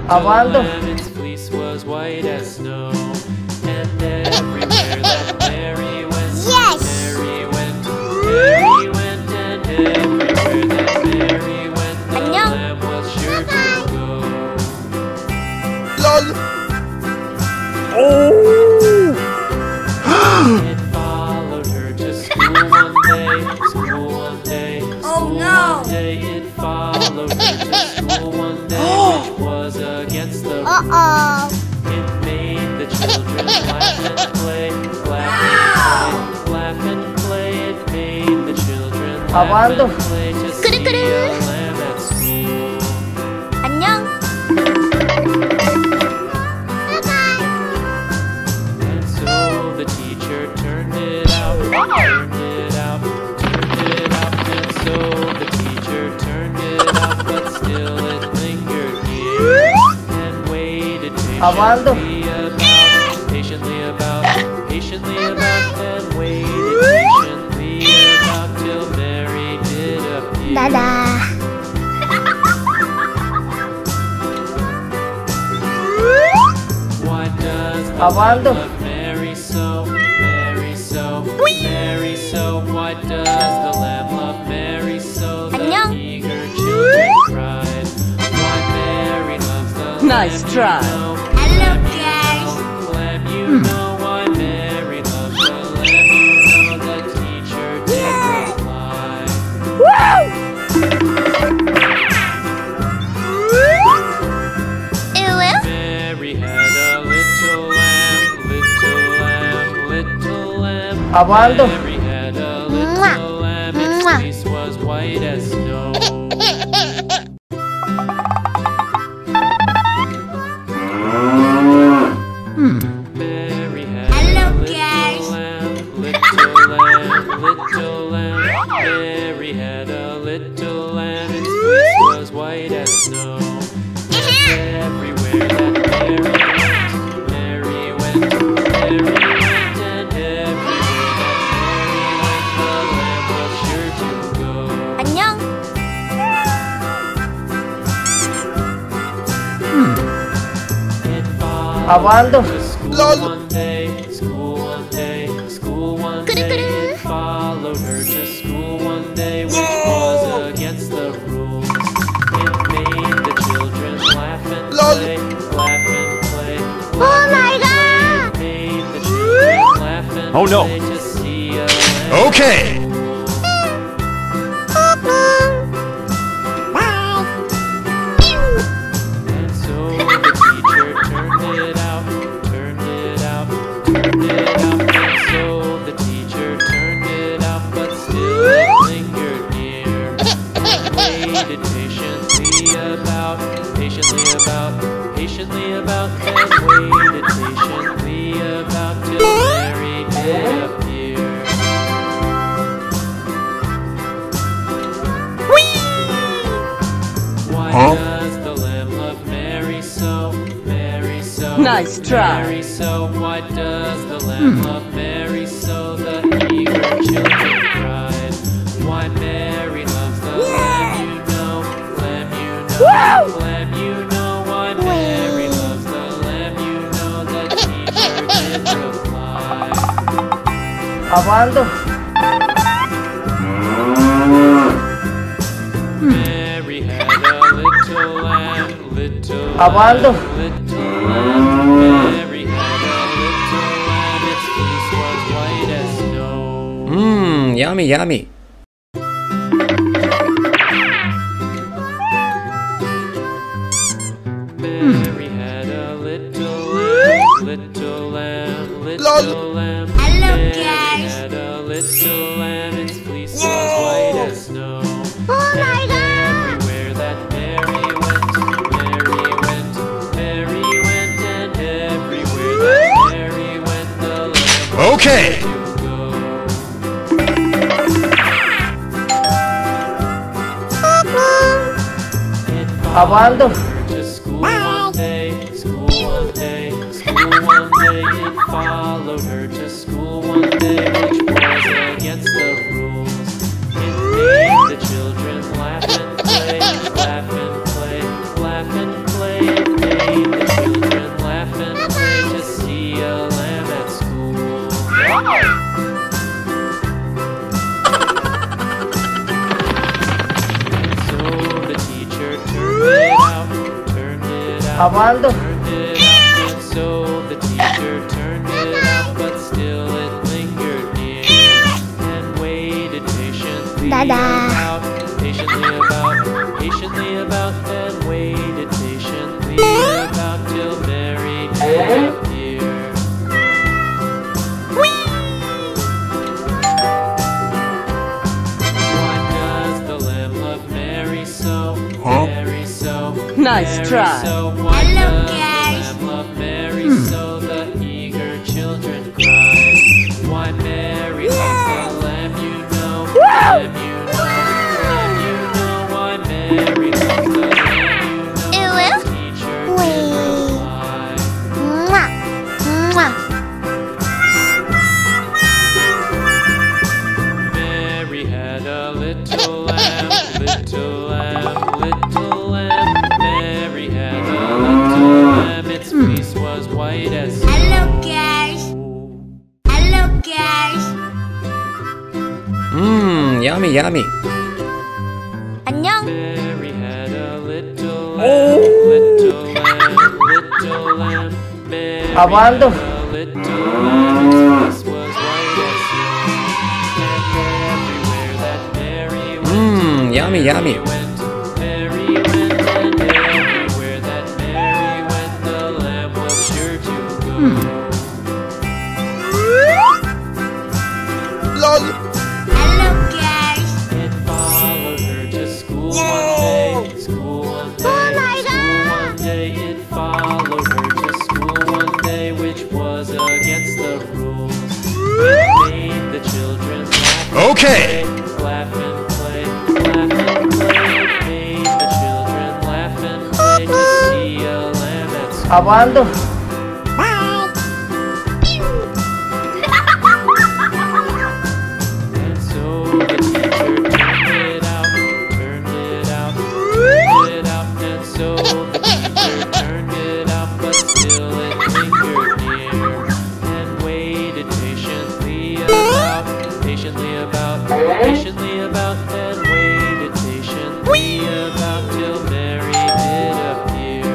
Apaan tuh? lamb, its fleece was white as snow. And everywhere that Mary went, Mary went, Mary went, and everywhere that Mary went, the lamb was sure to go. LOL. It followed her to school one day, school one day, school one day. It followed her to school one day, which was against the rules. It made the children laugh and play, laugh and play, laugh and play. It made the children laugh and play to see a lamb at school. 안녕. And so the teacher turned it out, turned it out, turned it out. And so the teacher turned it out, but still it lingered near and waited patiently about, patiently about, and waited patiently about till Mary did appear. Why does the lamb love Mary so, Mary so, Mary so? Why does the lamb love Mary so? The eager children cried. Why Mary loves the lamb, Nice try. Hello, guys. lamb, you know. Why Mary loves the lamb, you know. The teacher did reply. Mary had a little lamb, little lamb, little lamb. Apaan tuh? Mary had a little lamb, its fleece was white as snow. Mary had Hello, a guys. little lamb, little lamb, little lamb. Mary had a little lamb, its fleece was white as snow. Everywhere that Mary went, Mary went, and everywhere that Mary went, the lamb was sure to go. 안녕. It Apaan tuh? followed to school LOL. one day, school one day, school one day. It followed her to school one day, which was against the rules. It made the children laugh and LOL. play, laugh and play, Oh laugh my and play. God. It made the children laugh and Oh, no. play to see a lamb. Okay. And so the teacher turned it out, turned it out, turned it out. And so the teacher turned it out, but still it lingered near. And waited patiently about, patiently about, patiently about, and waited patiently about till Mary did appear. Why does the lamb love Mary so, Mary so? Nice try. Mary so. Why does the lamb love Mary so? The eager children cried. Why Mary loves the lamb, you know, lamb, you know, lamb, you know. Why Mary loves the lamb, you know. The teacher did reply. Apaan tuh? Mary had a little lamb, little Apaan tuh? lamb, little lamb. Mary had a little lamb, its fleece was white as snow. Yummy, yummy. Mary had a little lamb, little lamb, little lamb. Hello, Mary guys. had a little lamb, its fleece was white as snow. Oh my And God. everywhere that Mary went, Mary went, Mary went, and everywhere that Mary went, the lamb Okay. to go. It Apaan tuh? followed her to school one day, school one day, school one day. It followed her to school one day, which was against the rules. It made the children laugh and play, laugh and play, laugh and play. It made Aguando. turned it up, and so the teacher turned it up, but still it lingered near and waited patiently about, patiently about, and waited patiently about till Mary did appear. Why does the lamb love Mary so? Mary so. Nice Mary try. So. Why Hello, does guys. the lamb love Mary so? The eager children cry. Why Mary loves the lamb, you know. Lamb, you know. Lamb, you know. Why Mary loves the lamb, you know. The teacher did reply. Mwah. Mwah. Mary had a little lamb, little lamb, little lamb. Mary had a little lamb, its fleece was white as snow. Hello, guys. Hello, guys. Yummy, yummy. 안녕. Mary had a little lamb, little lamb, little lamb. Mary Aguando. had a little lamb, its fleece was white as snow. And everywhere that Mary went, Yummy, yummy. Mary went, and everywhere that Mary went, the lamb was sure to go. Hello, guys. It followed her to school one day, school one day, school one day. It followed her to school one day, which was against the rules. It made the children laugh. Okay. Laugh and play, laugh and play. It made the children laugh and play to see a lamb at school. Aguando. And so the teacher turned it out, turned it out, turned it out. And so the teacher turned it out, but still it lingered near and waited patiently about, patiently about, patiently about, and waited patiently about till Mary did appear.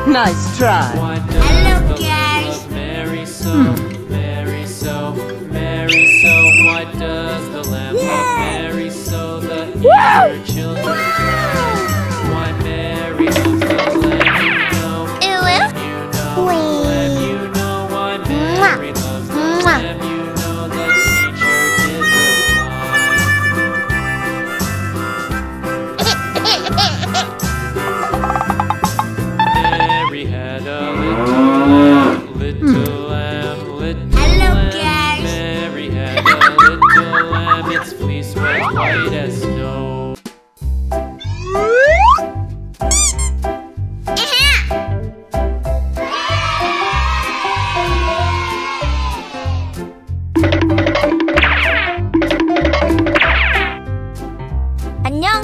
Nice try. Why does Hello, the guys. love Mary so? Mary so, Mary so. Why does the lamb love Mary so? The eager children cry. Why Mary loves the lamb, you know. Lamb, you know. Lamb, you know. Why Mary loves the lamb, you know. The teacher did reply. Mary had a little lamb, little lamb, little Hello, lamb. guys. Mary had a little lamb, its fleece was white as snow. 안녕.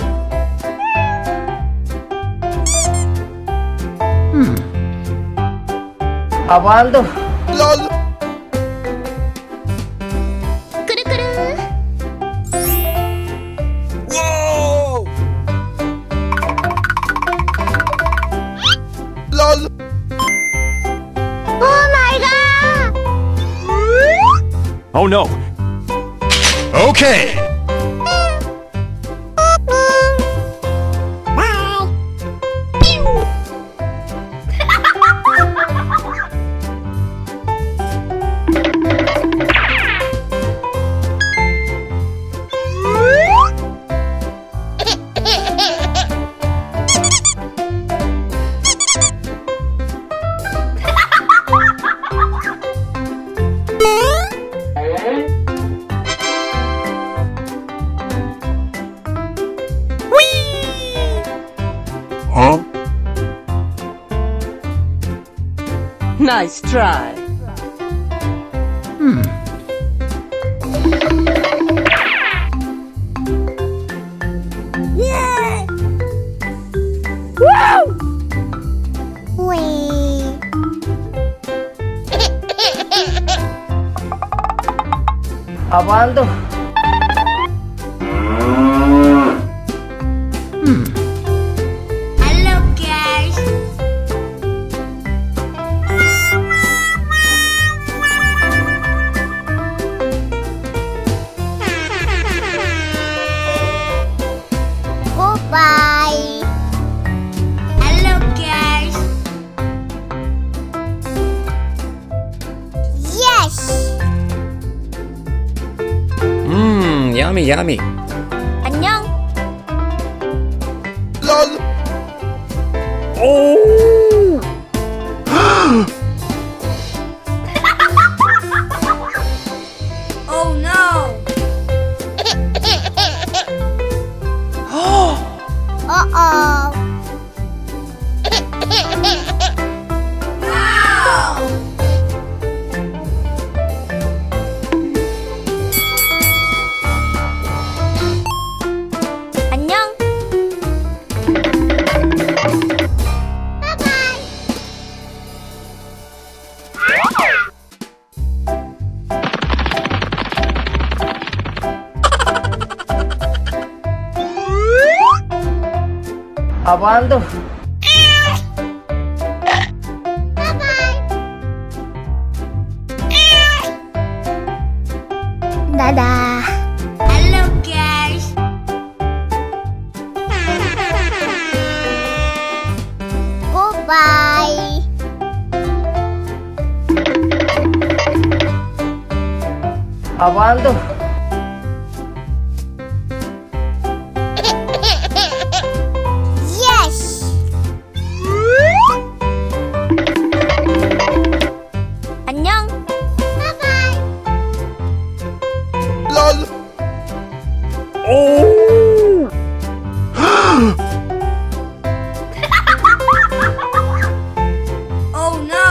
Aguando. 그르그르. 오 마이 갓. Oh no! Okay. Nice try. Aguando. Yummy, yummy. 안녕. Oh! Oh no. Uh-oh. 안녕. Apaan tuh? Dadah. Hello guys. Goodbye. Apaan tuh? Yes. 안녕. Bye Oh! Oh no.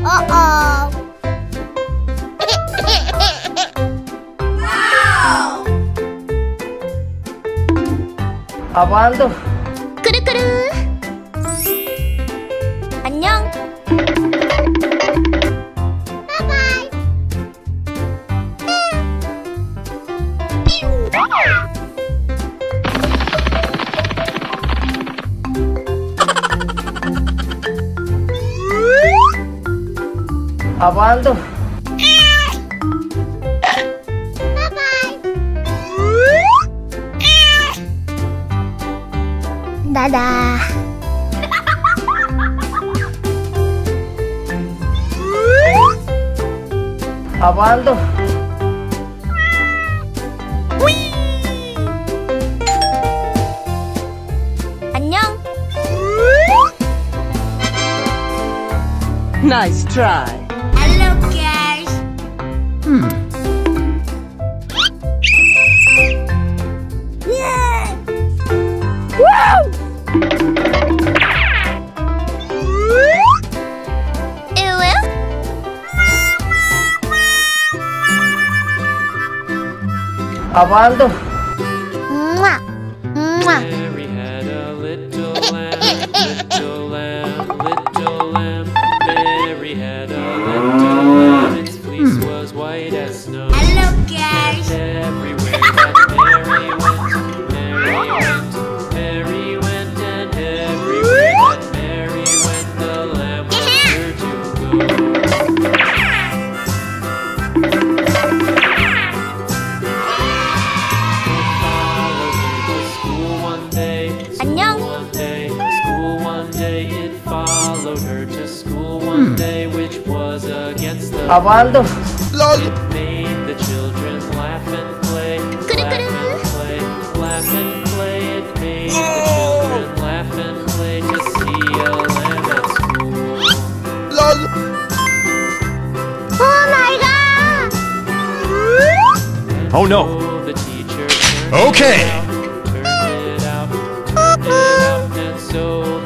Uh-oh. Wow. Apaan tuh? 꾸르꾸르. 안녕. 바이바이. Apaan tuh? Dadah. Apaan tuh? 안녕. Nice try. Hello guys. Yeah. Woo! Ew. Apaan tuh? Mwah. Mwah. Mary had a little lamb, little lamb, little lamb. Mary had a little lamb, its fleece was white as snow. Hello guys. Everywhere that Mary went, Mary went, Mary went, and everywhere that Mary went, the lamb was sure to go. Followed her to school one day, which was against the Apaan tuh? It made the children laugh and play, laugh and play, laugh and play. It made the children laugh and play to see a lamb at school. Oh my god. Oh no! So the teacher turned Okay. it out, turned it out, turned it out, and so